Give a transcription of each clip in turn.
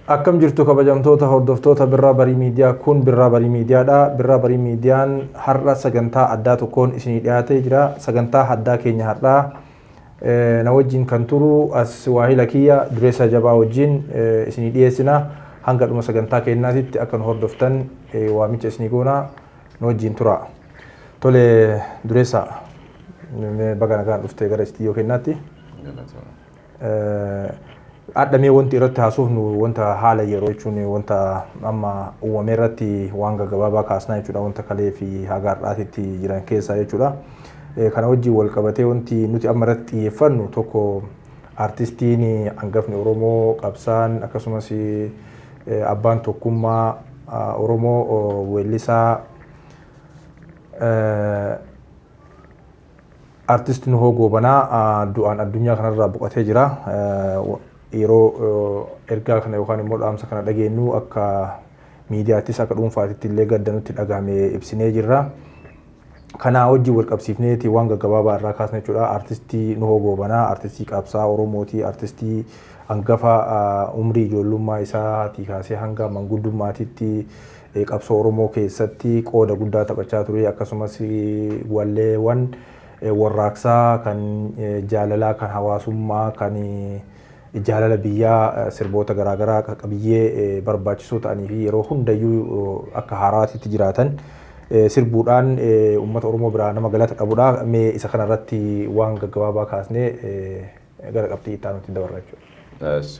Akkam jirtu kabajamtoota hordoftoota Birraa Barii Miidiyaa kun Birraa Barii Miidiyaadha. Birraa Barii Miidiyaan har'a sagantaa addaa tokkoon isinii dhiyaatee jira. Sagantaa addaa keenya har'aa na wajjin kan turu as waahila kiyya Dureessaa Jabaa wajjin isinii dhiyeessina. Hanga dhuma sagantaa keenyaatitti akka nu hordoftan waamicha isinii goona nu wajjin tura. Tole Dureessaa baga nagaan dhuftee gara istiidiyoo keenyaatti. Adamee wanti irratti haasofnu wanta haala yeroo jechuun wanta amma uumame irratti waan gabaabaa kaasnaa jechuudha, wanta kalee fi haga har'aatitti jiran keessaa jechuudha. Kana wajjin wal qabatee wanti nuti amma irratti xiyyeeffannu tokko artistiin hangafni Oromoo qabsaan akkasumas abbaan tokkummaa Oromoo weellisaa artistiin Nuhoo Goobanaa du'aan addunyaa kanarraa boqotee jira. Yeroo ergaa kana yookaan immoo dhaamsa kana dhageenyu akka miidiyaattis akka dhuunfaatitti illee gadda nutti dhagahame ibsinee jirra. Kana wajjin wal qabsiifneeti waan gaggabaabaa irraa kaasne jechuudha. Artistii Nuhoo Goobanaa artistii qabsaa Oromooti, artistii hangafa umrii ijoollummaa isaatii kaasee hanga manguddummaatitti qabsoo Oromoo keessatti qooda guddaa taphachaa ture. Akkasumas walleewwan warraaqsaa kan jaalalaa, kan hawaasummaa, kan jaalala biyyaa sirboota garaagaraa qabiyyee barbaachisoo ta'anii fi yeroo hundayyuu akka haaraatitti jiraatan sirbuudhaan uummata Oromoo biraa nama galata qabudha. Mee isa kanarratti waan gaggabaabaa kaasnee gara qabxii itti aanutti dabarra jechuudha.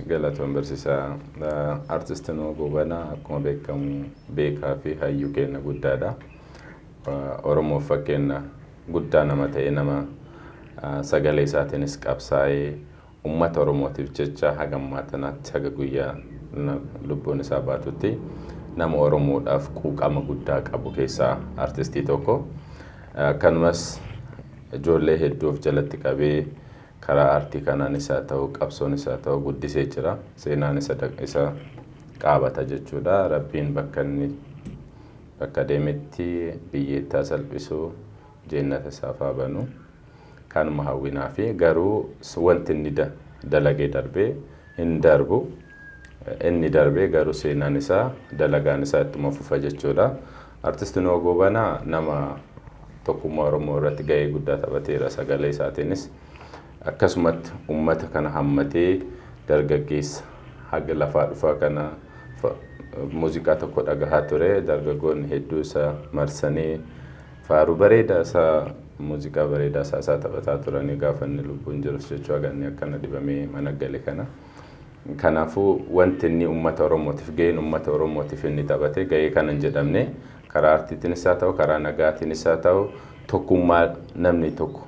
Galatoon barsiisaa. Artistiin Nuhoo Goobanaa akkuma beekamu beekaa fi hayyuu keenya guddaadha. Oromoof fakkeenya guddaa nama ta'e, nama sagalee isaatiinis qabsaa'ee ummata Oromootiif jecha haga ammaatanaatti haga guyyaa lubbuun isaa baatutti nama Oromoodhaaf quuqama guddaa qabu keessaa artistii tokko. Akkanumas ijoollee hedduuf jalatti qabee karaa aartii kanaan isaa ta'u qabsoon isaa ta'u guddisee jira. Seenaan isa qaabata jechuudha. Rabbiin bakka deemetti biyyeettaa salphisuu jannata isaaf haa banu. Kanuma hawwinaa fi garuu wanti inni dalagee darbee hin darbu. Inni darbee garuu seenaan isaa dalagaan isaa ittuma fufa jechuudha. Artistiin Nuhoo Goobanaa nama tokkummaa Oromoo irratti gahee guddaa taphateera sagalee isaatiinis. Akkasumatti uummata kana hammatee dargaggeessa haga lafaa dhufaa kana muuziqaa tokko dhagahaa ture. Dargaggoonni hedduu isa marsanii faaruu bareedaa isaa muuziqaa bareedaa isaa taphataa turanii gaafa inni lubbuun jirus jechuu agarni akkana dhibamee mana gale kana. Kanaafuu wanti inni uummata Oromootiif gaheen uummata Oromootiif inni taphate gahee kana hin jedhamne karaa aartiitiinis haa ta'u karaa nagaatiinis haa ta'u tokkummaa namni tokko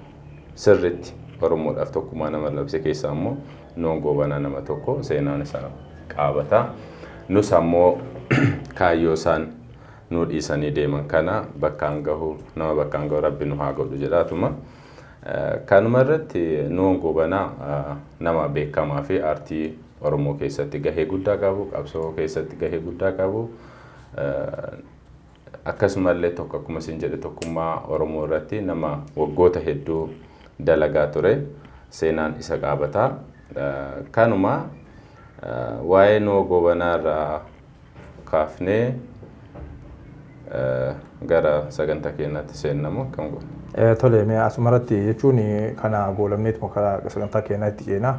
sirriitti Oromoodhaaf tokkummaa nama labse keessaa immoo Nuhoo Goobanaa nama tokko seenaan isaa qaabata. Nus ammoo kaayyoo isaan nu dhiisanii deeman kana bakkaan gahu nama bakkaan gahu Rabbi nu haa godhu jedhaatuma. Kanuma irratti Nuhoo Goobanaa nama beekamaa fi aartii Oromoo keessatti gahee guddaa qabu, qabsoo keessatti gahee guddaa qabu. Akkasumallee tokko akkuma isin jedhe tokkummaa Oromoo irratti nama waggoota hedduu dalagaa ture. Seenaan isa qaabata. Kanuma waa'ee Nuhoo Goobanaa irraa kaafnee gara sagantaa keenyaatti seennamu akkam godhu. Tole mee asumarratti jechuun kana goolamneetuma karaa sagantaa keenyaatti ceena.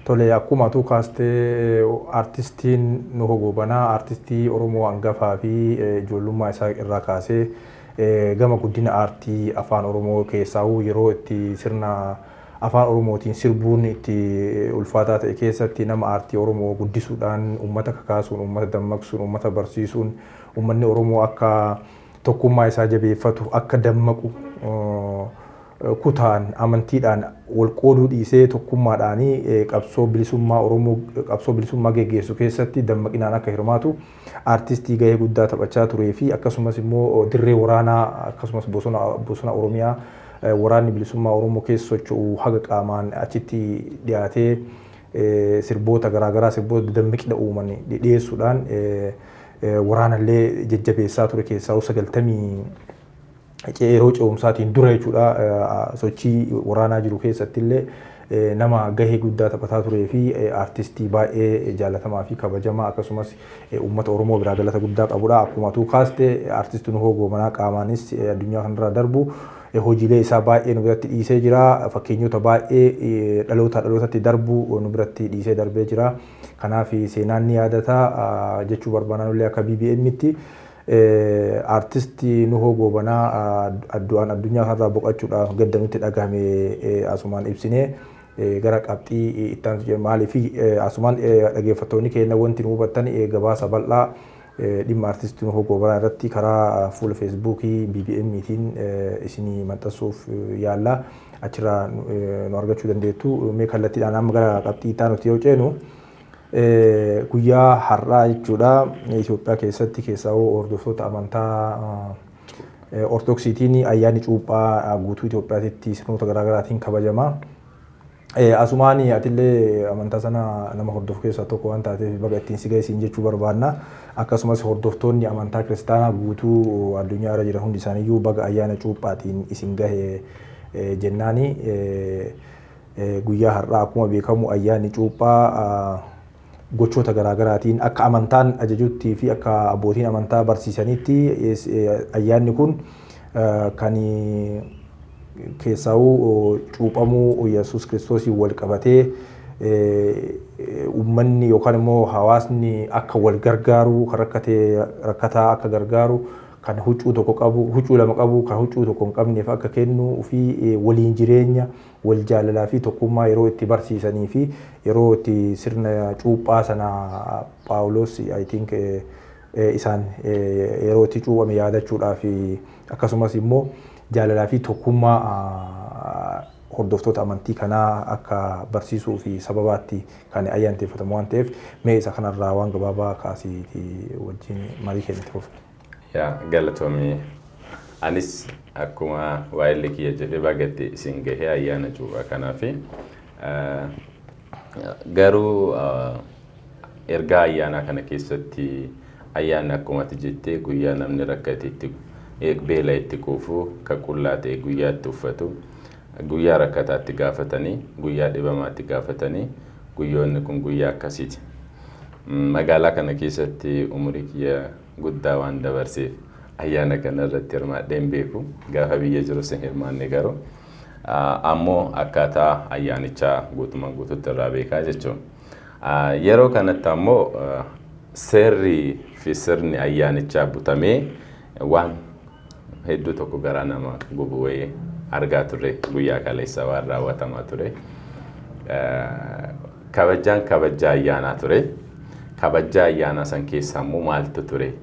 Tole akkuma tu kaastee artistiin Nuhoo Goobanaa artistii Oromoo hangafaa fi ijoollummaa isaa irraa kaasee gama guddina aartii afaan Oromoo keessaa yeroo itti sirna afaan Oromootiin sirbuun itti ulfaataa ta'e keessatti nama aartii Oromoo guddisuudhaan uummata kakaasuun, uummata dammaqsuun, uummata barsiisuun, uummanni Oromoo akka tokkummaa isaa jabeeffatu, akka dammaqu kutaan amantiidhaan wal qooduu dhiisee tokkummaadhaan qabsoo bilisummaa Oromoo qabsoo bilisummaa geggeessu keessatti dammaqinaan akka hirmaatu artistii gahee guddaa taphachaa turee fi akkasumas immoo dirree waraanaa akkasumas bosona Oromiyaa waraanni bilisummaa Oromoo keessa socho'u haga qaamaan achitti dhiyaatee sirboota garaagaraa sirboota dammaqina uuman dhiyeessuudhaan waraanallee jajjabeessaa ture keessaa 90 yeroo ce'umsaatiin dura jechuudha. Sochii waraanaa jiru keessatti illee nama gahee guddaa taphataa turee fi artistii baay'ee jaalatamaa fi kabajamaa akkasumas uummata Oromoo biraa galata guddaa qabudha. Akkuma tu kaaste artistiin Nuhoo Goobanaa qaamaanis addunyaa kanarra darbu hojiilee isaa baay'ee nu biratti dhiisee jira. Fakkeenyota baay'ee dhalootatti darbu nu biratti dhiisee darbee jira. Kanaaf seenaan ni yaadata jechuu barbaanullee akka BBM'tti. Artistii Nuhoo Goobanaa addunyaa kanarraa boqachuudhaaf gadda nutti dhagahame asumaan ibsinee gara qabxii itti aansu maaliif asumaan dhaggeeffattoonni keenya wanti nu hubattan gabaasa bal'aa dhimma artistii Nuhoo Goobanaa irratti karaa fuula feesbuukii BBM'tiin isinii maxxansuuf yaalla achirraa nu argachuu dandeettu. Mee kallattiidhaan amma gara qabxii itti aanutti yoo ceenu guyyaa har'aa jechuudha Itoophiyaa keessatti keessaa hordoftoota amantaa Ortodoksiitiin ayyaanni cuuphaa guutuu Itoophiyaatti sirnoota garaagaraatiin kabajama. Asumaan atillee amantaa sana nama hordofu keessaa tokko waan taateef baga ittiin si ga'e siin jechuu barbaanna. Akkasumas hordoftoonni amantaa kiristaanaa guutuu addunyaa irra jiran hundi isaaniiyyuu baga ayyaana cuuphaatiin isin gahe jennaani. Guyyaa har'aa akkuma beekamu ayyaanni cuuphaa gochoota garaagaraatiin akka amantaan ajajutti fi akka abbootiin amantaa barsiisanitti ayyaanni kun kan keessaa'uu cuuphamuu Yesuus Kiristoosiin wal qabatee uummanni yookaan immoo hawaasni akka wal gargaaru kan rakkataa akka gargaaru kan huccuu tokko qabu huccuu lama qabu kan huccuu tokko hin qabneef akka kennu fi waliin jireenya wal jaalalaa fi tokkummaa yeroo itti barsiisanii fi yeroo itti sirna cuuphaa sana Phaawulos I think isaan yeroo itti cuuphame yaadachuudhaaf akkasumas immoo jaalalaa fi tokkummaa hordoftoota amantii kanaa akka barsiisuu fi sababaatti kan ayyaaneffatamu waan ta'eef mee isa kanarraa waan gabaabaa kaasiiti wajjin marii kennite of. Yaa galatoomii anis akkuma waa'illi kiyya jedhee bagatti isin gahee ayyaana cuuphaa kanaaf garuu ergaa ayyaanaa kana keessatti ayyaanni akkuma ati jettee guyyaa namni rakkateetti beela itti kuufu ka qullaa ta'e guyyaa itti uffatu guyyaa rakkataatti gaafatanii guyyaa dhibamaatti gaafatanii guyyoonni kun guyyaa akkasiiti. Magaalaa kana keessatti umurii kiyya guddaa waan dabarseef ayyaana kana irratti hirmaadheen beeku gaafa biyya jiru sin hirmaanne garuu ammoo akkaataa ayyaanichaa guutumaan guutuutti irraa beekaa jechuun. Yeroo kanatti ammoo seerri fi sirni ayyaanichaa butamee waan hedduu tokko garaa nama gubu wayii argaa turre guyyaa kaleessa waan raawwatamaa ture. Kabajaan kabajaa ayyaanaa ture. Kabajaa ayyaanaa san keessa immoo maaltu ture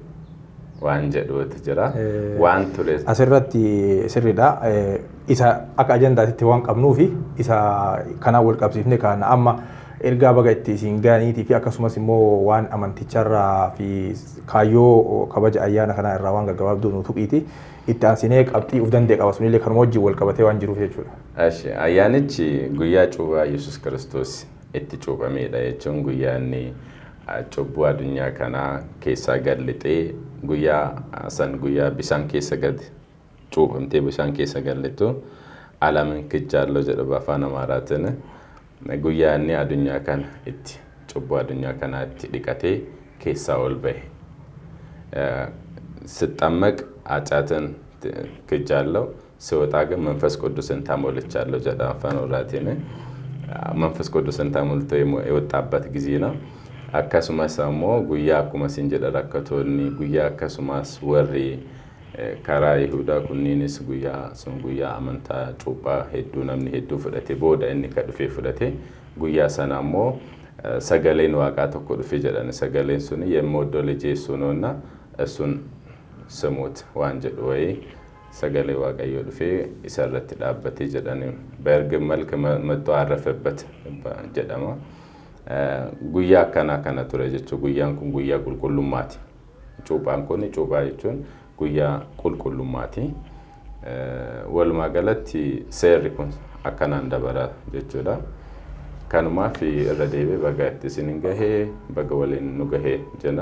waan jedhuutu jira. Waan ture asirratti sirriidha. Isa akka ajandaatitti waan qabnuufi isa kanaan wal qabsiifne kan amma ergaa baga itti isin gaaniitii fi akkasumas immoo waan amanticharraa fi kaayyoo kabaja ayyaana kanaa irraa waan gaggabaabduu nu tuqiiti itti aansinee qabxii uf danda'e qaba sunillee kanuma wajjin wal qabatee waan jiruuf jechuudha. Ayyaanichi guyyaa cuuphaa Yesuus Kiristoos itti cuuphameedha jechuun guyyaa inni cubbuu addunyaa kanaa keessaa gad lixee guyyaa san guyyaa bishaan keessa gad cuuphamtee bishaan keessa gad lixu alamin kichaaloo jedhu afaan Amaaraatiin guyyaa inni addunyaa kana itti cubbuu addunyaa kanaa itti dhiqatee keessaa ol bahe. Sixammaq አጫትን ክጃለው ሲወጣ ግን መንፈስ ቅዱስን ታሞልቻለሁ ጀዳ አፋን ወራቴነ መንፈስ ቅዱስን ታሞልቶ የወጣበት ጊዜ ነው። አከሱማስ አሞ ጉያ አኩማሲን ጀደራከቶኒ ጉያ አከሱማስ ወሪ ካራ ይሁዳ ኩኒንስ ጉያ ሱን ጉያ አመንታ ጩባ ሄዱ ነምኒ ሄዱ ፍደቴ ቦዳ እኒ ከዱፌ ፍደቴ ጉያ ሰናሞ ሰገሌን ዋቃ ተኮ ዱፌ ጀዳነ ሰገሌን ሱን የሞዶ ልጄ ሱኖና እሱን ስሙት ዋንጀድ ወይ ሰገሌ ዋቃዮ ዱፌ ይሰረት ዳበቴ ጀዳነ በርግ መልክ መጥቶ አረፈበት ጀዳማ ጉያ ከና ከና ተረጀቹ ጉያን ኩን ጉያ ቁልቁሉማቲ ጩባን ኮኒ ጩባ ይቹን ጉያ ቁልቁሉማቲ ወልማ ገለቲ ሴሪኩን አከና እንደበራ ጀቹዳ ካኑማ ፊ ረዴቤ በጋት ሲንገሄ በገወሌን ኑገሄ ጀና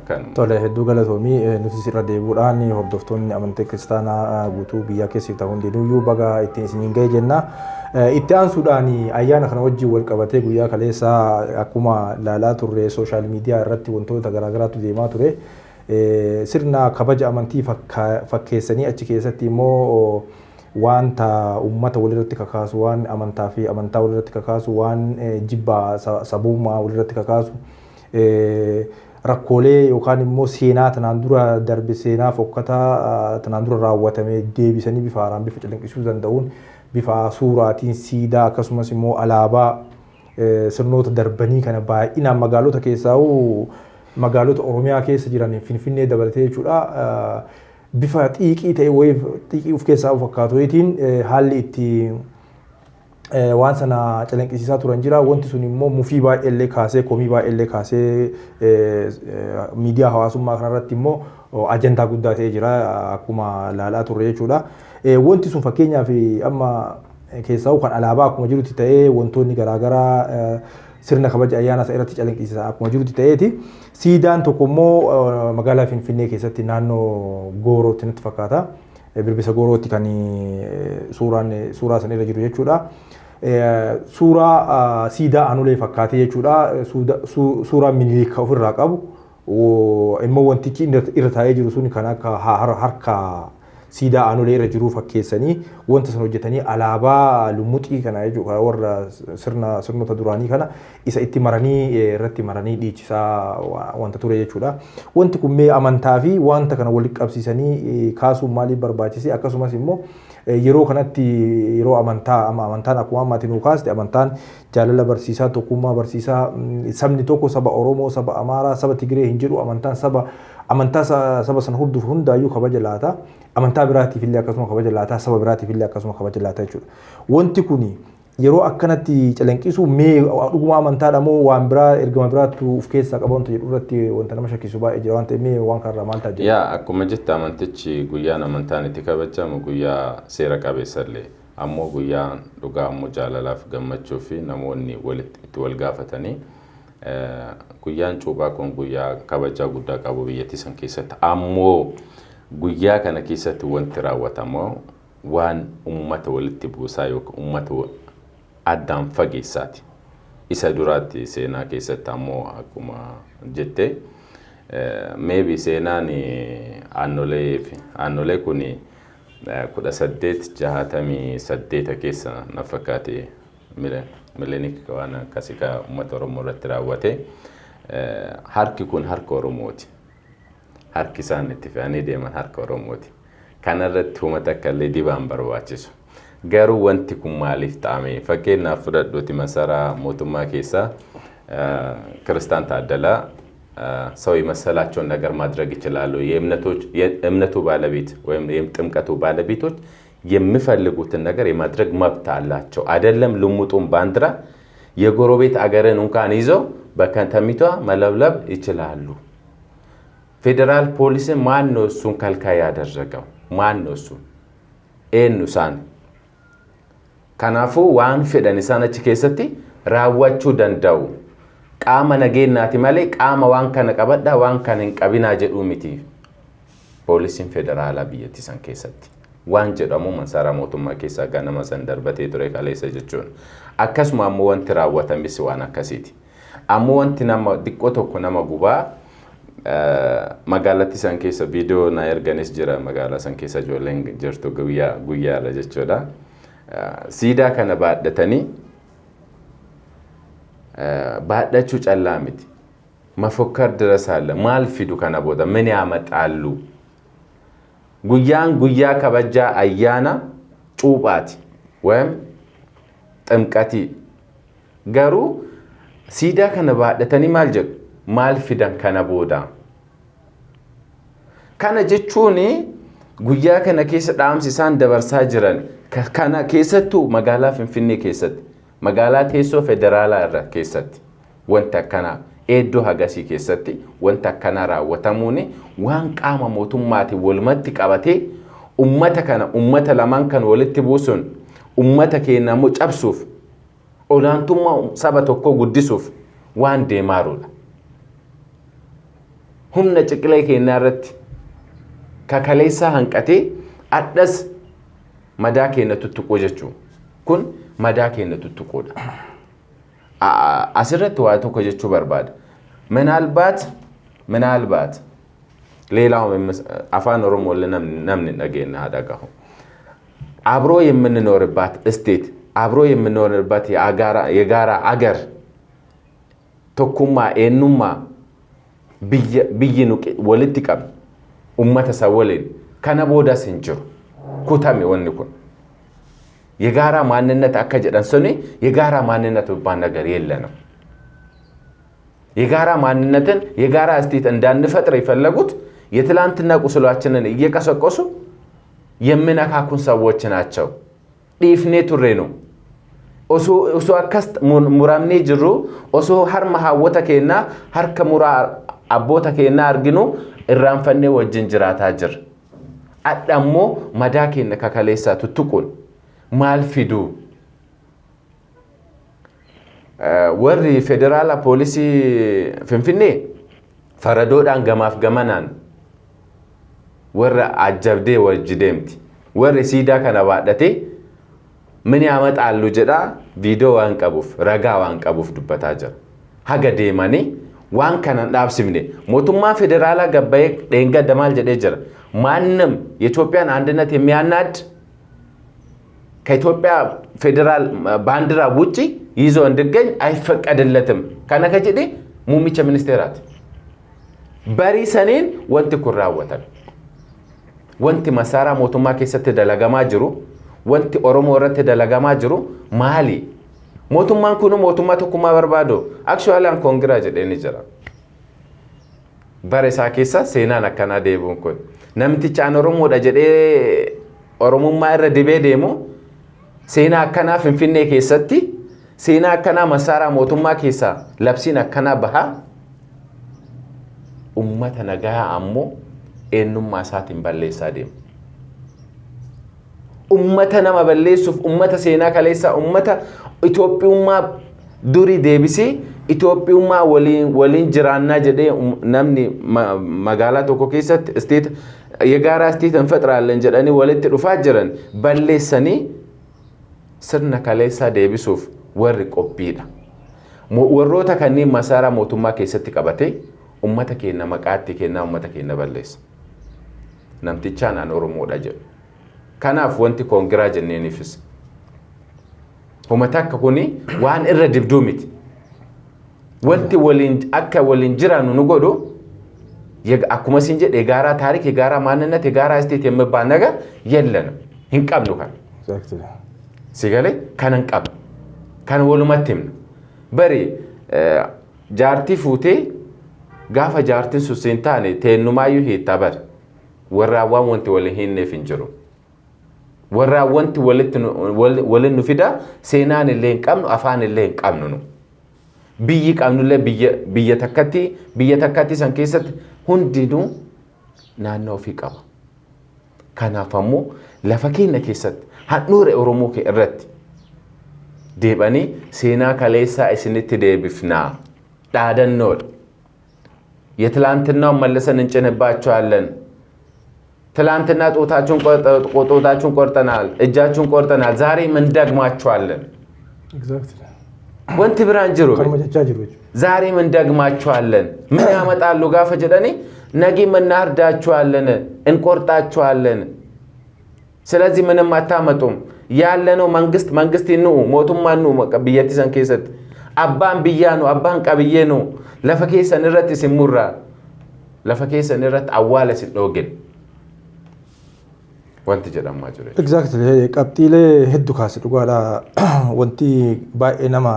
kan tole hedduu galatoomii nuti sirra deebuudhaan hordoftoonni amantii kiristaanaa guutuu biyya keessatti hundinuu baga ittiin isiniin ga'e jenna. Itti aansuudhaan ayyaana kana wajjin wal qabatee guyyaa kaleessaa akkuma ilaalaa turre sooshaal miidiyaa irratti wantoota garaagaraatu deemaa ture. Sirna kabaja amantii fakkeessanii achi keessatti immoo wanta ummata walirratti kakaasu, waan amantaa fi amantaa walirratti kakaasu, waan jibbaa sabummaa walirratti kakaasu, rakkoolee yookaan immoo seenaa tanaan dura darbe seenaa fokkataa tanaan dura raawwatame deebisanii bifa haaraan bifa calaqqisiisuu danda'uun bifa suuraatiin siidaa akkasumas immoo alaabaa sirnoota darbanii kana baay'inaan magaalota keessaa magaalota Oromiyaa keessa jiran Finfinnee dabalatee jechuudha. Bifa xiiqii ta'e wayii xiiqii of keessaa fakkaatuutiin haalli itti waan sana calaqqisiisaa turan jira. Wanti sun immoo mufii baay'eellee kaasee komii baay'eellee kaasee miidiyaa hawaasummaa kanarratti immoo ajandaa guddaa ta'ee jira akkuma ilaalaa turre jechuudha. Wanti sun fakkeenyaaf amma keessaa kan alaabaa akkuma jirutti ta'ee wantoonni garaagaraa sirna kabaja ayyaana isaa irratti calaqqisiisan akkuma jirutti ta'eeti. Siidaan tokko immoo magaalaa Finfinnee keessatti naannoo Goorootti natti fakkaata. Birbisa Goorootti kan suuraa sana irra jiru jechuudha. Suuraa siidaa aanolee fakkaatee jechuudha. Suuraa Minilik ofirraa qabu. Immoo wantichi irra taa'ee jiru sun kan akka harka siidaa aanolee irra jiru fakkeessanii wanta sana hojjetanii alaabaa lumuxii kana jechuudha warra sirnoota duraanii kana isa itti maranii irratti maranii dhiichisaa wanta ture jechuudha. Wanti kun mee amantaa fi wanta kana walitti qabsiisanii kaasuun maaliif barbaachise? Akkasumas immoo yeroo kanatti yeroo amantaan akkuma ammaatiin nu kaaste amantaan jaalala barsiisaa, tokkummaa barsiisaa, sabni tokko saba Oromoo, saba Amaaraa, saba Tigree hin jedhu amantaa saba sana hunduuf hundaayyuu kabaja laata. Amantaa biraatiif illee akkasuma kabaja laata, saba biraatiif illee akkasuma kabaja laata jechuudha. Wanti kun yeroo akkanatti calanqisu mee dhuguma amantaadha moo waan biraa ergama biraatu of keessaa qaba wanta jedhu irratti wanta nama shakkisu baay'ee jira. Wanta mee waan kanarraa maal ta'a? Yaa akkuma jette amantichi guyyaan amantaan itti kabajamu guyyaa seera qabeessallee ammoo guyyaan dhugaa ammoo jaalalaaf gammachuu fi namoonni itti wal gaafatanii guyyaan cuuphaa kun guyyaa kabajaa guddaa qabu biyyattii san keessatti ammoo guyyaa kana keessatti wanti raawwatamu waan ummata walitti buusaa yookaan ummata addaan fageessaati. Isa duraatti seenaa keessatti ammoo akkuma jette maybe seenaan aannolee kun 1868 keessa na fakkaate Milinik waan akkasii ka ummata Oromoo irratti raawwate harki kun harka Oromooti. Harki isaan itti fe'anii deeman harka Oromooti. Kanarratti uummata akka illee dibaan barbaachisu. Garuu wanti kun maaliif ta'ame? Fakkeenyaaf fudhadhuuti masaraa mootummaa keessaa Kiristaan Taaddalaa ሰው የመሰላቸውን ነገር ማድረግ ይችላሉ። የእምነቱ ባለቤት ወይም የጥምቀቱ ባለቤቶች የሚፈልጉትን ነገር የማድረግ መብት አላቸው። አይደለም ልሙጡን ባንዲራ የጎረቤት አገርን እንኳን ይዘው በከተሚቷ መለብለብ ይችላሉ። ፌደራል ፖሊስ ማን ነው እሱን ከልካይ ያደረገው? ማን ነው እሱ? ኤኑሳን ከናፉ ዋን ፌደን ኢሳነች ኬሰቲ ራዋቹ ደንዳው ቃመ ነገናቲ ማለ ቃመ ዋን ከነ ቀበዳ ዋን ከነን ቀቢና ጀዱ ሚቲ ፖሊስን ፌደራል አብየቲ ሰን ኬሰቲ ዋን ጀዳሙ መንሳራ ሞቱማ ኬሳ ጋነማ ሰንደርበቴ ቱሬ ካሌሰ ጀቹን አከስማ አሞ ወንት ራወተን ቢስ ዋን አከሲቲ አሞ ወንት ነማ ዲቆ ቶኮ ነማ ጉባ magaalatti san keessa viidiyoo na erganis jira magaalaa san keessa ijoolleen jirtu guyyaa la jechuudha. Siidaa kana baadhatanii baadhachuu callaa miti. Mafokkar dirasaalla maal fidu kana booda ምን ያመጣሉ? Guyyaan guyyaa kabajaa ayyaana cuuphaati ወይም ጥምቀቲ garuu siidaa kana baadhatanii maal jedhu maal fidan kana booda kana jechuun guyyaa kana keessa dhaamsi isaan dabarsaa jiran kana keessattu magaalaa Finfinnee keessatti magaalaa teessoo federaalaa irra keessatti wanta kana eeddoo hagasii keessatti wanta kana raawwatamuun waan qaama mootummaati walumatti qabatee ummata kana ummata lamaan kan walitti buusuun ummata keenya immoo cabsuuf olaantummaa saba tokko guddisuuf waan deemaarudha. humna ciqilee keenya irratti kakaleessa hanqatee addas madaa keenya tuttuqoo jechuun kun madaa keenya tuttuquudha. Asirratti waa tokko jechuu barbaada. ምናልባት ሌላው አፋን ኦሮሞ ለነምን ነገና አዳጋው አብሮ የምንኖርባት ስቴት አብሮ የምንኖርባት የጋራ አገር ቶኩማ ኤኑማ ብይኑ ወልትቀም ኡመተ ሰወልን ከነቦዳ ሲንጅሩ ኩታሚ ወንኩን የጋራ ማንነት አከጀዳን ሰኔ የጋራ ማንነት ባን ነገር የለንም። የጋራ ማንነትን የጋራ ስቴት እንዳንፈጥር ይፈልጉት የትላንትና ቁስሏችንን እየቀሰቀሱ የምነካኩን ሰዎች ናቸው። ዲፍኔ ቱሬ ነው ኦሶ አከስት ሙራምኔ ጅሩ ኦሶ ሀርማ ሀወተ ከና ሀርከ ሙራ አቦተ ከና አርግኑ እራንፈኔ ወጅን ጅራታ ጅር አዳሞ መዳኬነ ከከሌሳ ትትቁን ማልፊዱ ወሪ ፌደራል ፖሊሲ ፍንፍኔ ፈረዶዳን ገማፍ ገመናን ወራ አጀብዴ ወጅዴምቲ ወሪ ሲዳ ከነባደቴ ምን ያመጣሉ ጀዳ ቪዲዮ ዋንቀቡፍ ረጋ ዋንቀቡፍ ዱበታ ጀር ሀገዴ ማኔ ዋን ከነን ዳብስምኔ ሞቱማ ፌደራላ ገባይ ደንጋ ደማል ጀዴ ጀር ማንንም የኢትዮጵያን አንድነት የሚያናድ ከኢትዮጵያ ፌደራል ባንዲራ ውጪ ይዞ እንድገኝ አይፈቀድለትም ከነከጀዴ ሙሚቸ ሚኒስቴራት በሪ ሰኔን ወንት ኩራወተን ወንት መሳራ ሞቱማ ከሰተ ደለጋማ ጅሩ ወንት ኦሮሞ ወረተ ደለጋማ ጅሩ ማሊ ሞቱማን ኩኑ ሞቱማ ተኩማ በርባዶ አክቹዋሊ አን ኮንግራጅ ደኒ ጀራ በሬሳ ከሳ ሴና ነከና ዴቡን ኮን ነምቲቻ ኦሮሞ ደጀዴ ኦሮሞማ ይረ ዲቤ ዴሞ ሴና ከና ፍንፍኔ ከሰቲ ሴና ከና መሳራ ሞቱማ ከሳ ለብሲና ከና በሃ ኡመተ ነጋ አሞ ኤኑማ ሳቲን በለሳ ዴም ኡመተ ነማ በለሱፍ ኡመተ ሴና ከሌሳ ኡመተ ኢትዮጵያውማ ዱሪ ዴቢሲ ኢትዮጵያውማ ወሊን ጅራና ጀዴ ነምኒ መጋላ ቶኮ ከሰት ስቴት የጋራ ስቴት እንፈጥራለን ጀዳኒ ወለት ዱፋ ጀረን በለሰኒ ስርና ከሌሳ ዴቢሱፍ ወር ቆቢዳ ወሮታ ከኒ መሳራ ሞቱማ ከሰት ቀበቴ ኡመተ ከና መቃቲ ከና ኡመተ ከና በለስ namticha nan oromo daje kanaaf wanti koongiraaj enneenifis humata kuni waan irra dibdumiti wanti waliin akka waliin jiranu nu godo akkuma sin jedhe gaara taariክ gaara ማንነት gaara state የሚባል ነገር የለንም hinqabnu kan exactly sigale kanan qab kan walumattim bari jaarti fuute gaafa jaartin susintaane teenumaayyu hiitabar ወራዋን ወንት ወለሂን ነፍንጀሩ ወራዋንት ወልን ፊዳ ሴናን ለኝ ቀምኑ አፋን ለኝ ቀምኑ ነው ቢይ ቀምኑ ለቢየተከቲ ሰንከሰት ሁንዲኑ ናናው ፊቀባ ከናፈሙ ለፈኪነ ከሰት ሀኑር ኦሮሞ ከረት ዴባኒ ሴና ከሌሳ እስንት ዴብፍና ዳደኖል የትላንትናው መለሰን እንጨነባቸዋለን ትላንትና ጦታችሁን ቆርጠናል እጃችሁን ቆርጠናል ዛሬ ምን ደግማችኋለን ኤግዛክትሊ ወንት ብራንጅሩ ዛሬ ምን ደግማችኋለን ምን ያመጣሉ ጋፈ ጀደኔ ነጊ ምናርዳችኋለን እንቆርጣችኋለን ስለዚህ ምንም አታመጡም ያለነው መንግስት ነው ሞቱማኑ መቀብየቲ ሰንከሰት አባን ብያኑ አባን ቀብዬ ነው ለፈከሰን ረት ሲሙራ ለፈከሰን ረት አዋለ ሲዶግን wanti jedhama jire exactly qabxiile heddu kaase dhugaadha wanti baay'ee nama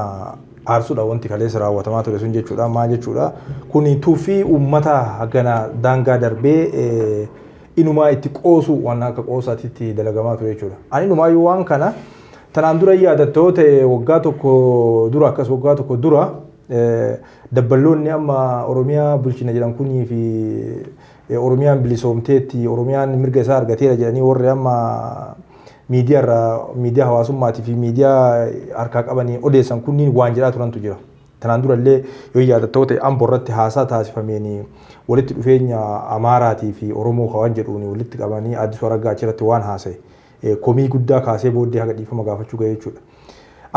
aarsuudha wanti kaleessa raawwatamaa ture sun jechuudha maal jechuudha kuni tuufii ummata hagana daangaa darbee inumaa itti qoosu waan akka qoosaatitti dalagamaa ture jechuudha ani inumaa waan kana tanaan dura yaadattoota waggaa tokko dura akkas waggaa tokko dura dabballoonni amma oromiyaa bulchina jedhan kunii fi oromiyaan bilisoomteetti oromiyaan mirga isaa argateera jedhanii warri amma miidiyaa hawaasummaati fi miidiyaa harkaa qabanii odeessan kunniin waan jedhaa turantu jira. Tanaan durallee yoo yaadattoota Amboo irratti haasaa taasifameen walitti dhufeenya Amaaraatii fi Oromoo waan jedhuun walitti qabanii Addisuu Araggaa achirratti waan haasa'e komii guddaa kaasee booddee haga dhiifama gaafachuu ga'e jechuudha.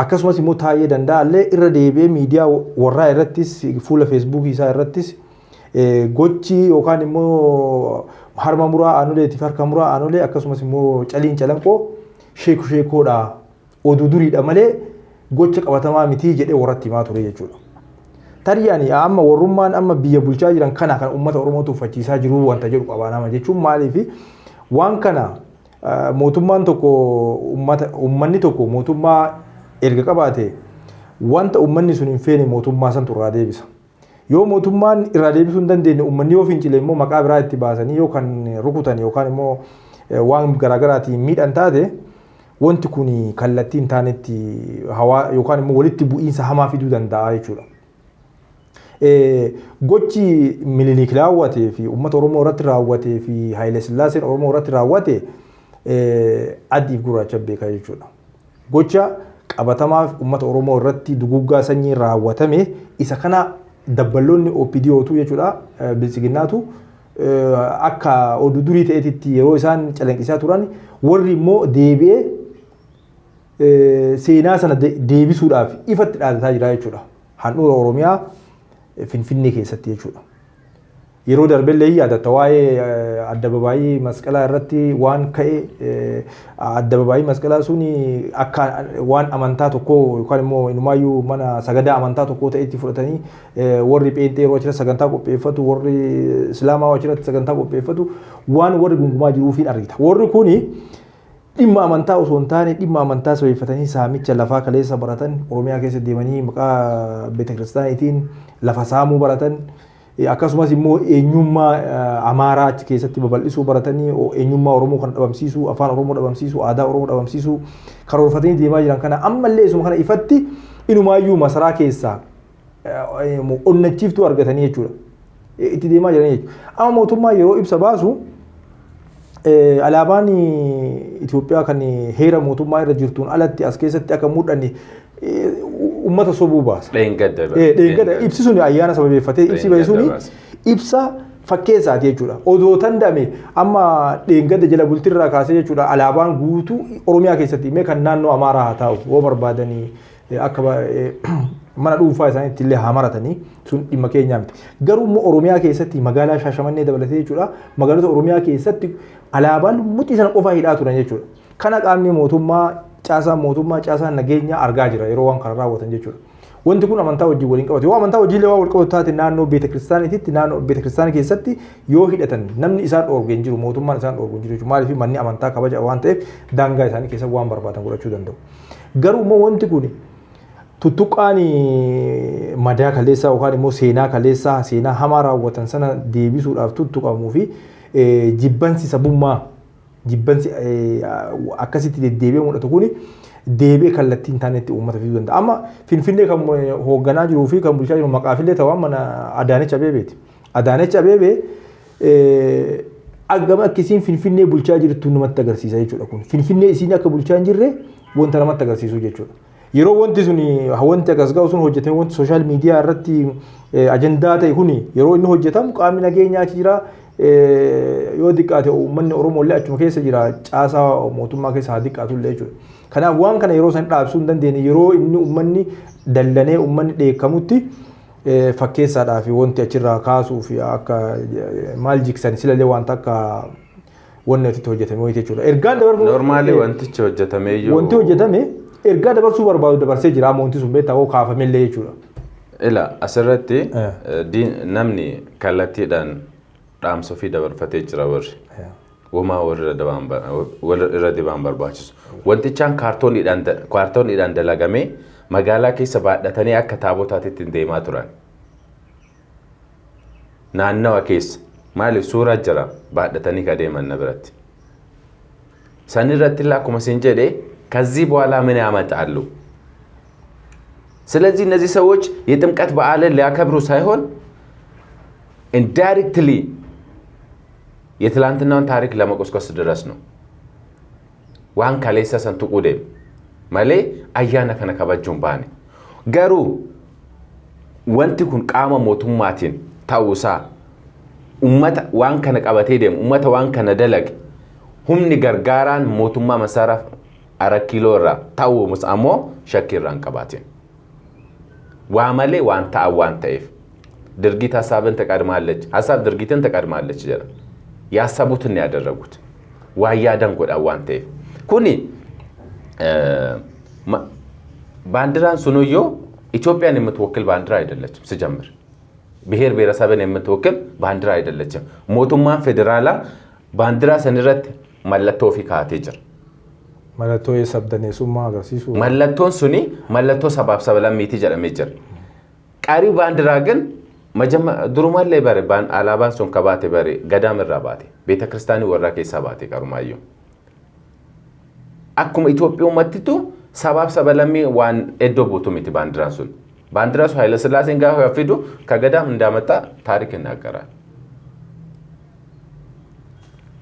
akkasumas immoo Taayyee Danda'aallee irra deebi'ee miidiyaa warraa irrattis fuula feesbuukii isaa irrattis gochi yookaan immoo harma muraa aanoleetiif harka muraa aanolee akkasumas immoo caliin calanqoo sheekoodha oduu duriidha malee gocha qabatamaa miti jedhee warratti himaa ture jechuudha. Tariyaan amma warrummaan amma biyya bulchaa jiran kana kan uummata Oromoo tuffachiisaa jiru wanta jedhu qabaanama jechuun maaliif waan kana mootummaan tokko uummanni tokko mootummaa erga qabaate wanta uummanni sun hin feene mootummaa santu irraa deebisa. Yoo mootummaan irraa deebisuu hin dandeenye uummanni yoo fincile immoo maqaa biraa itti baasanii yookaan rukutan yookaan immoo waan garaagaraatiin miidhan taate wanti kun kallattii hin taanetti hawaa yookaan immoo walitti bu'iinsa hamaa fiduu danda'a jechuudha. Gochi Minilik raawwatee fi uummata Oromoo irratti raawwatee fi Hayilee Sillaaseen Oromoo irratti raawwate adiif gurraacha beekaa jechuudha. Gocha qabatamaaf uummata Oromoo irratti duguggaa sanyii raawwatame isa kana dabballoonni OPDOtu jechuudha bilisiginnaatu akka oduu durii ta'etti yeroo isaan calanqisaa turan warri immoo deebi'ee seenaa sana deebisuudhaaf ifatti dhaadataa jira jechuudha. Handhuura Oromiyaa Finfinnee keessatti jechuudha. Yeroo darbellee yaadatta waa'ee addababaayii masqalaa irratti waan ka'e addababaayii masqalaa sun akka waan amantaa tokko yookaan immoo inumaayyuu mana sagadaa amantaa tokko ta'etti fudhatanii warri pheenxee yeroo achirratti sagantaa qopheeffatu warri islaamaa achirratti sagantaa qopheeffatu waan warri gungumaa jiruufiin argita. Warri kuni dhimma amantaa osoo hin taane dhimma amantaa sabeeffatanii saamicha lafaa kaleessa baratan Oromiyaa keessa deemanii maqaa beetekiristaaniitiin lafa saamuu baratan akkasumas immoo eenyummaa Amaaraa achi keessatti babal'isuu baratanii eenyummaa Oromoo kan dhabamsiisuu afaan Oromoo dhabamsiisuu aadaa Oromoo dhabamsiisuu karoorfatanii deemaa jiran kana ammallee isuma kana ifatti inumaayyuu masaraa keessaa onnachiiftuu argatanii jechuudha. Itti deemaa jiranii jechuudha. Amma mootummaa yeroo ibsa baasu alaabaan Itoophiyaa kan heera mootummaa irra jirtuun alatti as keessatti akka mudhanne uummata sobuu baasa. Dheengadda ibsi sun ayyaana sababeeffatee ibsi bahe suni ibsa fakkeessaati jechuudha. Odoo danda'ame amma dheengadda jala bultirraa kaasee jechuudha alaabaan guutuu Oromiyaa keessatti himee kan naannoo Amaaraa haa ta'u yoo barbaadanii akka mana dhuunfaa isaaniitti illee haa maratanii sun dhimma keenyaa miti. Garuu immoo Oromiyaa keessatti magaalaa Shaashamannee dabalatee jechuudha magaalota Oromiyaa keessatti alaabaan mucii sana qofaa hidhaa turan jechuudha. Kana qaamni mootummaa caasaan nageenya argaa jira yeroo waan kana raawwatan jechuudha. Wanti kun amantaa wajjin waliin qabatu. Yoo amantaa wajjin illee waan wal qabatu taate naannoo beetekiristaaniitti naannoo beetekiristaanii keessatti yoo hidhatan namni isaan dhoorgu hin jiru mootummaan isaan dhoorgu hin jiru jechuudha. Maaliif manni amantaa kabaja waan ta'eef daangaa isaanii keessa waan barbaadan godhachuu danda'u. Garuu immoo wanti kun tuttuqqaan madaa kaleessaa yookaan immoo seenaa kaleessaa seenaa hamaa raawwatan sana deebisuudhaaf tuttuqamuu fi jibbansi sabummaa jibbansi akkasitti deddeebi'ee mul'atu kuni deebi'ee kallattii hin taanetti uummata fiduu danda'a. Amma Finfinnee kan hoogganaa jiruu fi kan bulchaa jiru maqaafillee ta'an mana Adaanech Abeebeeti. Adaanech Abeebee akkam akkasiin Finfinnee bulchaa jirtu namatti agarsiisa jechuudha kun. Finfinnee isiin akka bulchaa hin jirre wanta namatti agarsiisu jechuudha. Yeroo wanti sun wanti akkas ga'u sun hojjetame wanti sooshaal miidiyaa irratti ajandaa ta'e kuni yeroo inni hojjetamu qaamni nageenyaa achi jira yoo diqqaate uummanni Oromoo illee achuma keessa jira caasaa mootummaa keessa haa diqqaatu illee jechuudha. Kanaaf waan kana yeroo san dhaabsuu hin dandeenye yeroo inni uummanni dallanee uummanni dheekkamutti fakkeessaadhaa fi wanti achirraa kaasuu fi akka maal jiksan silallee wanta akka wanni itti hojjetame wayii jechuudha. Ergaan dabarfuu normaalii wantichi hojjetame iyyuu wanti hojjetame ergaa dabarsuu barbaadu dabarsee jira wanti sun beektaa kaafame illee jechuudha. Ila asirratti namni kallattiidhaan dhaamsa ofii dabarfatee jira warri. Uumaa warri irra dibaan barbaachisu. Wantichaan kaartooniidhaan dalagamee magaalaa keessa baadhatanii akka taabotaatti deemaa turan. Naannawa keessa maaliif suuraa jira baadhatanii ka deeman na biratti. San irratti illee akkuma isin jedhee ከዚህ በኋላ ምን ያመጣሉ? ስለዚህ እነዚህ ሰዎች የጥምቀት በዓልን ሊያከብሩ ሳይሆን ኢንዳይሬክትሊ የትላንትናውን ታሪክ ለመቆስቆስ ድረስ ነው። ዋን ከሌሳ ሰንቱ ቁዴም ማሌ አያና ከነ ከበጁን ባኔ ገሩ ወንቲ ኩን ቃማ ሞቱማቲን ታውሳ ኡመታ ዋን ከነ ቀበቴ ደም ኡመታ ዋን ከነ ደለቅ ሁምኒ ገርጋራን ሞቱማ መሳራ ara kiiloo irraa ta'uumus ammoo shakkii irraa hin qabaatin. Waa malee waan ta'a waan ta'eef ድርጊት ሀሳብን ተቀድማለች ሀሳብ ድርጊትን ተቀድማለች ጀራ ያሰቡትን ያደረጉት ዋያዳን ጎዳ ዋንተ ኩኒ ባንዲራን ሱኖዮ ኢትዮጵያን የምትወክል ባንዲራ አይደለችም ሲጀምር ብሔር ብሔረሰብን የምትወክል ባንዲራ አይደለችም ሞቱማን ፌደራላ ባንዲራ ሰንረት መለቶ ፊካቴ ጅር መለቶ የሰብደኔሱማ አገርሲሱ መለቶን ሱኒ መለቶ ሰባብሰበላም ይቲ ጀራ ሜጀር ቃሪ ባንዲራ ግን durumaan lee bare baan alaabaan sun kabaate bare gadaam irraa baate beeta kiristaanii warraa keessaa baate qarumaayyoo akkuma Itoophiyaummattitu sabaaf sabalammii waan eddoo buutu miti baandiraan sun baandiraa sun Haayile Sillaaseen gaafa fidu ka gadaam እንዳመጣ ታሪክ ይናገራል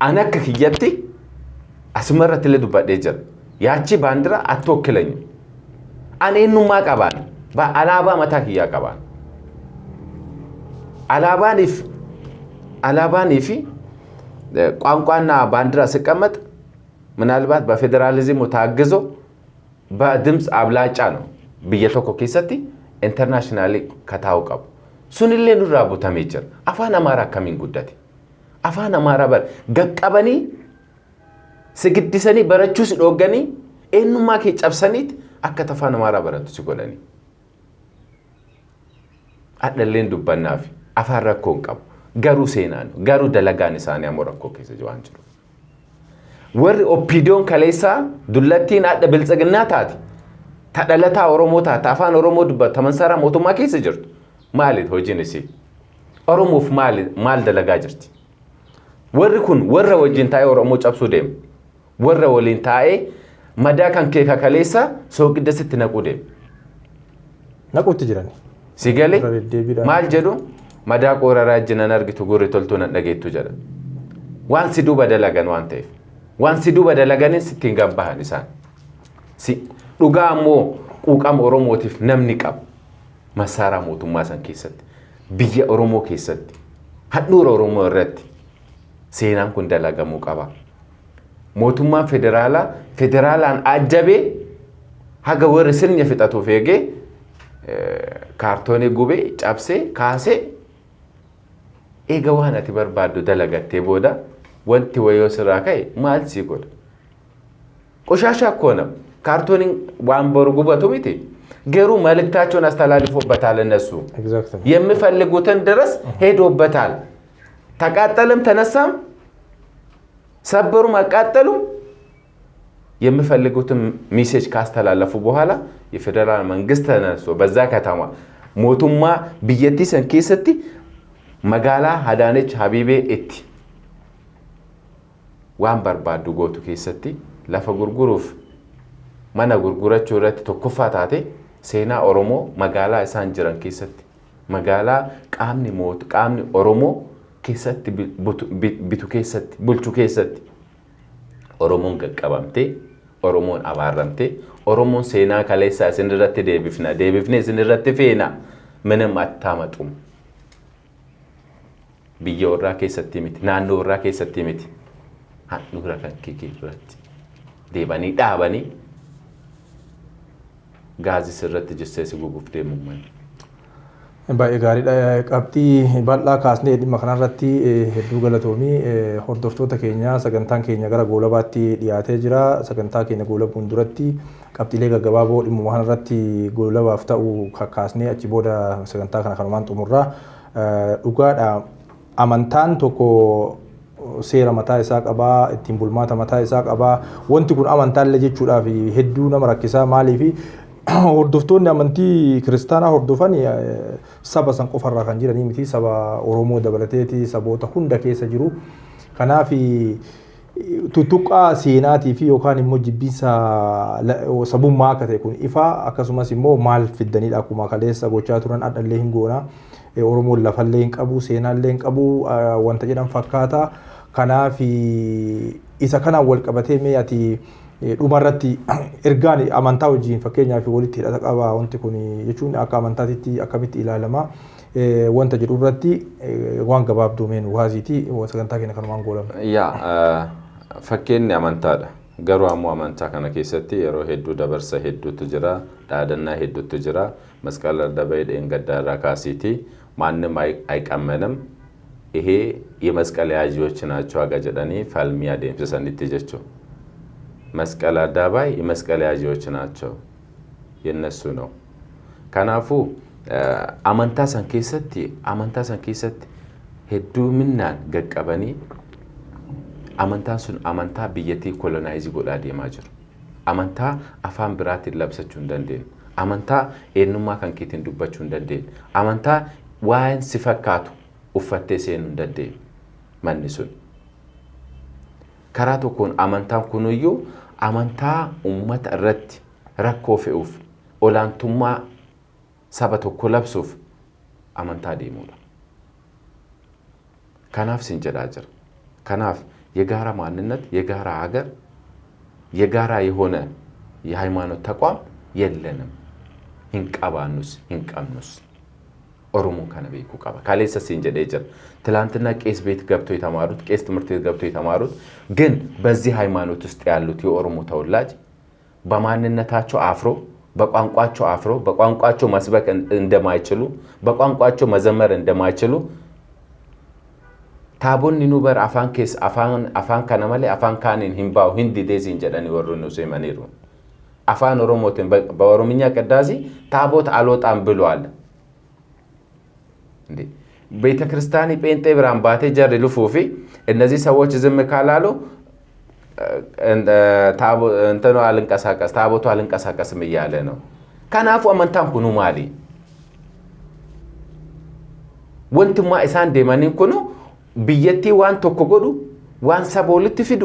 ana akka kiyyatti asumarratti illee dubbadhee jira yaachi baandiraa attookkilanya ani eenyummaa qabaan alaabaa mataa kiyyaa qabaan አላባኒፊ ቋንቋና ባንዲራ ሲቀመጥ ምናልባት በፌደራሊዝም ታግዞ በድምጽ አብላጫ ነው በየተኮ ከሰቲ ኢንተርናሽናሊ ከታውቀው ሱንሌ ኑራቡ ተመቸር አፋን አማራ ከሚን ጉዳቲ አፋን አማራ በር ገቀበኒ ስግድሰኒ በረቹ ሲዶገኒ ኤኑማ ከጨብሰኒት አከተፋን አማራ በረቱ ሲጎለኒ አደለን ዱባናፊ አፋራኮን ቀብ ገሩ ሴና ነው ገሩ ደለጋን ሳኒ አሞራኮ ከዘ ጀዋንጭሩ ወር ኦፒዲዮን ከሌሳ ዱለቲን አደ ብልጽግና ታቲ ተደለታ ኦሮሞ ታታ አፋን ኦሮሞ ዱባ ተመንሰራ ሞቱማ ከይስ ጅርቱ ማለት ሆጂንሲ ኦሮሞፍ ማል ደለጋ ጅርቲ ወርኩን ወረ ወጂን ታይ ኦሮሞ ጨብሱ ደም ወረ ወሊን ታይ መዳካን ከካ ከሌሳ ሶቅደስት ነቁ ደም ነቁት ጅራኒ ሲገሌ ማል ጀዱ መዳቆ ወራራጅነን አርግቱ ጉሪ ቶልቶነ ነገይቱ ጀደ ዋን ሲዱ በደለገን ዋንተ ዋን ሲዱ በደለገን ሲቲንጋባሃን ኢሳን ሲ ዱጋሞ ቁቃም ኦሮሞቲፍ ነምኒ ቀብ መሳራ ሞቱማ ሰን ከሰት ብየ ኦሮሞ ከሰት ሀዱር ኦሮሞ ረቲ ሴናን ኩን ደለገሙ ቀባ ሞቱማ ፌደራላን አጀቤ ሀገ ወር ስን የፍጣቱ ፌጌ ካርቶኔ ጉቤ ጫብሴ ካሴ ኤገዋና ትበርባዱ ደለገቴ ቦዳ ወንቲ ወዮ ስራካይ ማል ሲጎድ ቆሻሻ ኮነ ካርቶኒን ዋንበሩ ጉበቱ ሚቲ ገሩ መልክታቸውን አስተላልፎበታል እነሱ የሚፈልጉትን ድረስ ሄዶበታል ተቃጠለም ተነሳም ሰበሩ ማቃጠሉ የሚፈልጉትን ሜሴጅ ካስተላለፉ በኋላ የፌደራል መንግስት ተነስቶ በዛ ከተማ ሞቱማ ብየቲ ሰንኪሰቲ መጋላ ሀዳነች ሀቢቤ እቲ ዋን በርባዱ ጎቱ ከሰቲ ለፈ ጉርጉሩፍ ማና ጉርጉራቹ ረት ተኮፋታቴ ሴና ኦሮሞ መጋላ ኢሳን ጅራን ከሰቲ መጋላ ቃምኒ ሞት ቃምኒ ኦሮሞ ከሰቲ ቢቱ ከሰቲ ቡልቹ ከሰቲ ኦሮሞን ገቀባምቴ ኦሮሞን አባራምቴ ኦሮሞን ሴና ከሌሳ ስንረት ዴቢፍኔ ስንረት ፌና ምንም አታመጡም ብየወራ ከሰቲ ሚት ናንዶ ወራ ከሰቲ ሚት ሀዱራ ከንኪኪ ረት ዴባኒ ዳባኒ ጋዚ ስረት ጅሰስ ጉጉፍ ደሙማን baay'ee gaariidha qabxii bal'aa kaasnee dhimma kanarratti hedduu galatoomi hordoftoota keenya sagantaan keenya gara goolabaatti dhiyaatee jira sagantaa keenya goolabuun duratti qabxiilee gaggabaaboo dhimma kanarratti goolabaaf ta'u kaasnee achi booda sagantaa kana kanumaan xumurra dhugaadha amantaan tokko seera mataa isaa qabaa ittiin bulmaata mataa isaa qabaa wanti kun amantaallee jechuudhaaf hedduu nama rakkisaa maaliifi hordoftoonni amantii kiristaanaa hordofan saba san qofarraa kan jiranii miti saba Oromoo dabalateeti saboota hunda keessa jiru kanaaf tuttuqaa seenaatii fi yookaan immoo jibbiinsa sabummaa akka ta'e kun ifa akkasumas immoo maal fiddanidha akkuma kaleessa gochaa turan adhallee hin goona Oromoon lafallee hin qabu seenaallee hin qabu wanta jedhan fakkaata kanaaf isa kanaan wal qabatee mee ati dhumarratti ergaan amantaa wajjin fakkeenyaaf walitti hidhata qaba wanti kun jechuun akka amantaatitti akkamitti ilaalama wanta jedhu irratti waan gabaabduu meen waasiiti sagantaa keenya kanumaan goolama. Fakkeenyi amantaadha. Garuu ammoo amantaa kana keessatti yeroo hedduu dabarsa hedduutu jira, dhaadannaa hedduutu jira. Masqala dabaye dheengaddaa irraa kaasiiti ማንም አይቀመንም ይሄ የመስቀል ያዦች ናቸው አጋጀዳኒ ፋልሚያ ደምሰሰንት ይጀቹ መስቀል አዳባይ የመስቀል ያዦች ናቸው የነሱ ነው ከናፉ አመንታ ሰንኬሰት ሄዱ ምናን ገቀበኒ አመንታን ሱን አመንታ ብየቲ ኮሎናይዝ ጎዳ ዲማጅር አመንታ አፋን ብራት ይለብሰቹ እንደንዴን አመንታ ኤኑማ ከንኬቲን ዱበቹ እንደንዴን አመንታ ዋን ሲፈካቱ ኡፈቴ ሴኑ እንደንዴን ማንሱን ከራቶ ኮን አመንታን ኩኑዩ አመንታ ኡመት ረት ረኮ ፌኡፍ ኦላንቱማ ሰበቶ ኮለብሱፍ አመንታ ዲሙላ ከናፍ ሲንጀዳጀር ከናፍ የጋራ ማንነት የጋራ ሀገር የጋራ የሆነ የሃይማኖት ተቋም የለንም እንቀባኑስ እንቀምኑስ ኦሮሞ ከነቤኩ ቀባ ካሌሰ ሲንጀዴጀር ትላንትና ቄስ ቤት ገብቶ የተማሩት ቄስ ትምህርት ቤት ገብቶ የተማሩት ግን በዚህ ሃይማኖት ውስጥ ያሉት የኦሮሞ ተወላጅ በማንነታቸው አፍሮ በቋንቋቸው መስበክ እንደማይችሉ በቋንቋቸው መዘመር እንደማይችሉ ታቦን ኒኑበር አፋን ከነመለ አፋን ካኒን ሂምባው ሂንዲ ዴዚን ጀዳኒ ወሩኑ ሰይማኒሩ አፋን ኦሮሞትን በኦሮምኛ ቀዳዚ ታቦት አልወጣም ብሏል እንዴ ቤተክርስቲያን ጴንጤ ብራን ባቴ ጀር ልፉፊ እነዚህ ሰዎች ዝም ካላሉ ታቦ እንተኑ አልንቀሳቀስ ታቦቱ አልንቀሳቀስም ይያለ ነው ከናፉ አመንታን ኩኑ ማሊ ወንትማ ኢሳን ደማኒን ኩኑ ብየቲ ዋን ቶኮ ጎዱ ዋን ሰቦልት ፊዱ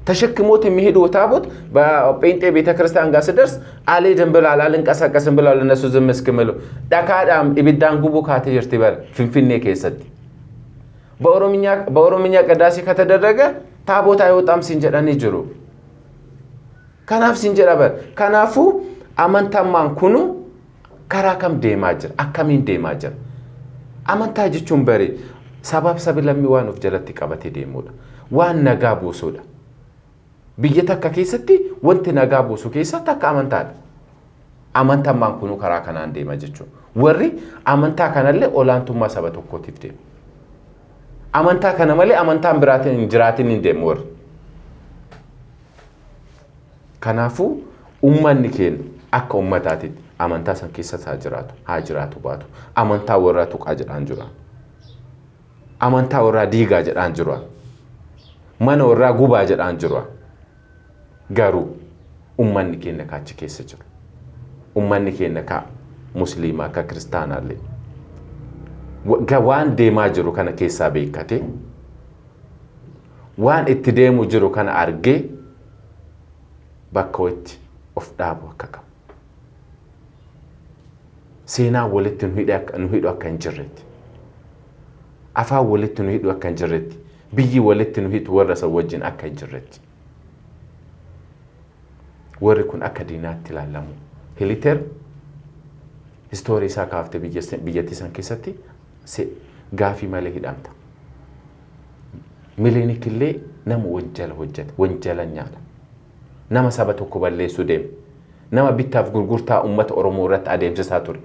ተሸክሞት የሚሄዱ ታቦት በጴንጤ ቤተክርስቲያን ጋር ሲደርስ አልሄድም ብሏል አልንቀሳቀስም ብሏል እነሱ ዝም እስከሚሉ ዳካዳም ኢብዳን ጉቡ ካተጀርቲ በር ፍንፍኔ ከሰት በኦሮምኛ ቅዳሴ ከተደረገ ታቦት አይወጣም ሲንጀዳኒ ጅሩ ከናፍ ሲንጀዳበር ከናፉ አመንታማን ኩኑ ከራከም ደማጅር አከሚን ደማጅር አመንታ ጅቹን በሪ ሰባብ ሰብለሚዋን ኦፍ ጀለቲ ቀበቴ ደሙዳ ዋን ነጋ ቦሶዳ ብየተካ ከሰቲ ወንት ነጋ ቦሶ ከሰታ ከአመንታ አመንታማን ኩኑ ከራከና እንደማጅቹ ወሪ አመንታ ከነለ ኦላንቱማ ሰበተኮቲፍ ደ አመንታ ከነመለ አመንታን ብራትን እንጅራትን እንደምወር ከናፉ ኡማን ኬን አከ ኡመታቲ አመንታ ሰንከሰታ ሀጅራቱ ባቱ አመንታ ወራቱ ቃጅራን ጅራ አመንታ ወራ ዲጋ ጀዳን ጅራ ማን ወራ ጉባ ጀዳን ጅራ ጋሩ ኡማን ኬን ነካች ከሰ ጅራ ኡማን ኬን ነካ ሙስሊማ ከክርስቲያን አለ ዋን ደማ ጅሩ ከነ ከሳ በይከቴ ዋን እትደሙ ጅሩ ከነ አርጌ ባከወት ኦፍ ዳቦ ከካ ሴና ወለትን ሂዱ አከንጅረት አፋ ወለትን ሂዱ አከንጅረት ብይ ወለትን ሂዱ ወረሰ ወጅን አከንጅረት ወርኩን አከዲናት ትላለሙ ሄሊተር ሂስቶሪ ሳካፍተ ብየቲ ሰንከሰቲ ጋፊ ማለ ሂዳምታ ሚሊኒ ክሌ ነም ወንጀለኛ ነማ ሰበቶ ኮበሌ ሱዴም ነማ ቢታፍ ጉርጉርታ ኡመት ኦሮሞ ረት አደምሰሳ ቱሪ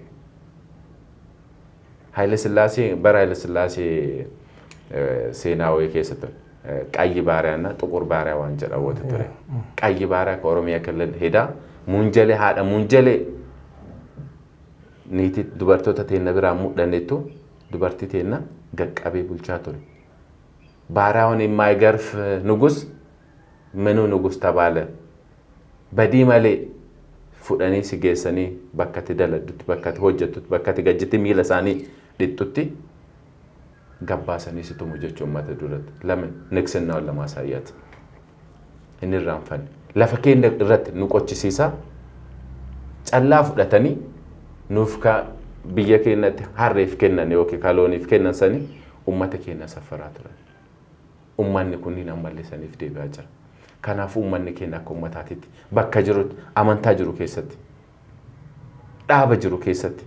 ኃይለ ሥላሴ በኃይለ ሥላሴ ሴናዊ ከሰተ ቀይ ባሪያና ጥቁር ባሪያ ዋንጀላ ወተተረ ቀይ ባሪያ ከኦሮሚያ ክልል ሄዳ ሙንጀሌ ሃዳ ሙንጀሌ ኒቲ ዱበርቶ ተተነብራ ሙደነቱ ዱበርቲቴና ገቀቤ ቡልቻ ቱሪ ባሪያውን የማይገርፍ ንጉስ ምኑ ንጉስ ተባለ በዲማሌ ፉዳኔ ሲገሰኒ በከተ ደለዱት በከተ ሆጀቱት በከተ ገጅት ሚለሳኒ ዲጡቲ ገባሰኒ ሲቱሙ ጀቹ ማተ ዱረት ለምን ንክስናው ለማሳያት እንራንፈን ለፈከን ድረት ንቆች ሲሳ ጨላ ፉዳተኒ ኑፍካ ብየከነት ሐሬፍ ከነን ዮኪ ካሎኒ ፍከነን ሰኒ ኡመተ ከነ ሰፈራት ኡማን ኩኒና ማለሰኒ ፍዴ ባጀር ከናፉ ኡማን ከና ኮመታቲት በከጅሩት አመንታ ጅሩ ከሰት ዳበ ጅሩ ከሰት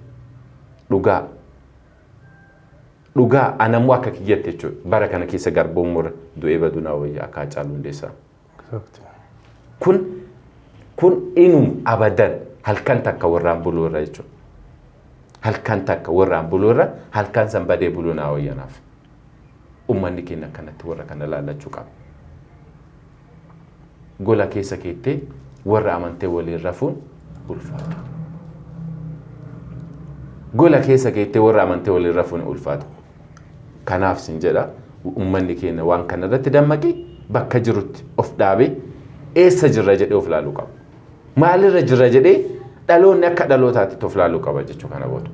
ዱጋ አነሙ አከክየተቹ በረከነ ከሰ ገርቦ ሙር ዱኤ በዱና ወይ አካጫሉ እንደሳ kun inum abadan halkan takka warraan buluu irra jechuudha. Halkan takka warraan buluu irra halkan san badee buluu naa wayyanaaf. Uummanni keenya akkanatti warra kana laallachuu qaba. Gola keessa keettee warra amantee waliin rafuun ulfaata. Gola keessa keettee warra amantee waliin rafuun ulfaata. Kanaaf sin jedha uummanni keenya waan kana irratti dammaqee bakka jirutti of dhaabee eessa jirra jedhee of laaluu qaba. Maalirra jirra jedhee dhaloonni akka dhalootaatti of laaluu qaba jechuu kana booda.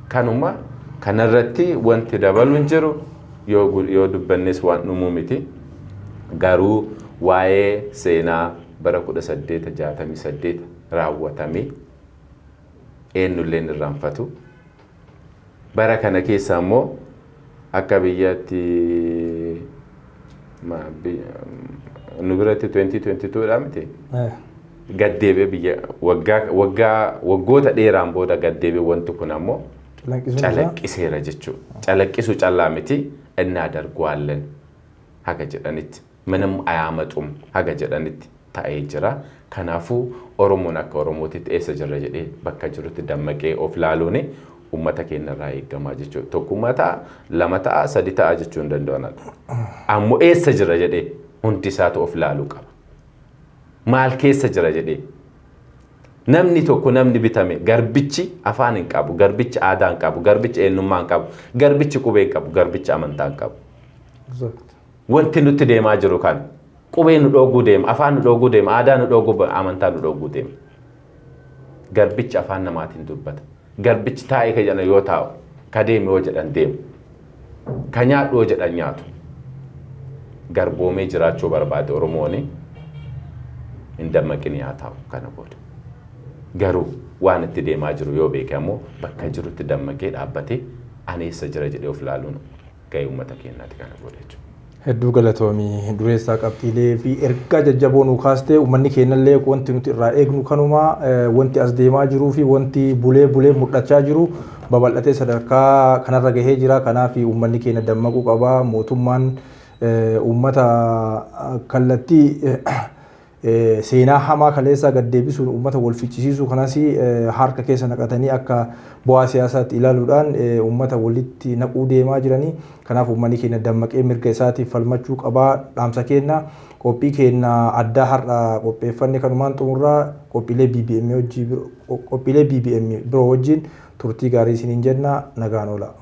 Kanuma kanarratti wanti dabaluun jiru yoo dubbannes waan dhumuu miti. Garuu waa'ee seenaa bara 1868 raawwatame eenyullee irraanfatu. Bara kana keessa immoo akka biyyaatti nu biratti 2022 dha miti. Gaddeebee biyya waggoota dheeraan booda gaddeebee wanti kun ammoo calaqqiseera jechuudha. Calaqqisuu callaa miti innaa dargwaallen haga jedhanitti manam ayaamaxum haga jedhanitti ta'ee jira. Kanaafuu Oromoon akka Oromootitti eessa jirra jedhee bakka jirutti dammaqee of laaluun uummata keenya irraa eegamaa jechuudha. Tokkummaa ta'a, lama ta'a, sadi ta'a jechuu hin danda'an. Ammoo eessa jirra jedhee hundi isaatu of laaluu qaba. Maal keessa jira jedhee namni tokko namni bitame garbichi afaan hin qabu, garbichi aadaa hin qabu, garbichi eenyummaa hin qabu, garbichi qubee hin qabu, garbichi amantaa hin qabu. Wanti nutti deemaa jiru kan qubee nu dhooguu deema, afaan nu dhooguu deema, aadaa nu dhooguu, amantaa nu dhooguu deema. Garbichi afaan namaatiin dubbata. Garbichi taa'ee ka jedhan yoo taa'u, ka deemu yoo jedhan deemu, ka nyaadhu yoo jedhan nyaatu. Garboomee jiraachuu barbaade Oromooni hin dammaqin yaa taa'u kana booda. Garuu waan itti deemaa jiru yoo beeke ammoo bakka jirutti dammaqee dhaabbatee ani eessa jira jedhee of laaluun gahee uummata keenyaati kana booda jechuudha. Hedduu galatoomii dureessaa qabxiilee fi ergaa jajjaboo nu kaastee uummanni keenyallee wanti nuti irraa eegnu kanuma wanti as deemaa jiruu fi wanti bulee mul'achaa jiru babal'atee sadarkaa kanarra gahee jira. Kanaaf uummanni keenya dammaquu qaba. Mootummaan uummata kallattii seenaa hamaa kaleessaa gad deebisuun uummata wal fichisiisuu kanas harka keessa naqatanii akka bu'aa siyaasaatti ilaaluudhaan uummata walitti naquu deemaa jiranii. Kanaaf uummanni keenya dammaqee mirga isaatiif falmachuu qabaa. Dhaamsa keenya qophii keenya addaa har'a qopheeffanne kanumaan xumurraa qophiilee BBM biroo wajjin turtii gaarii isiniin jenna. Nagaan oola.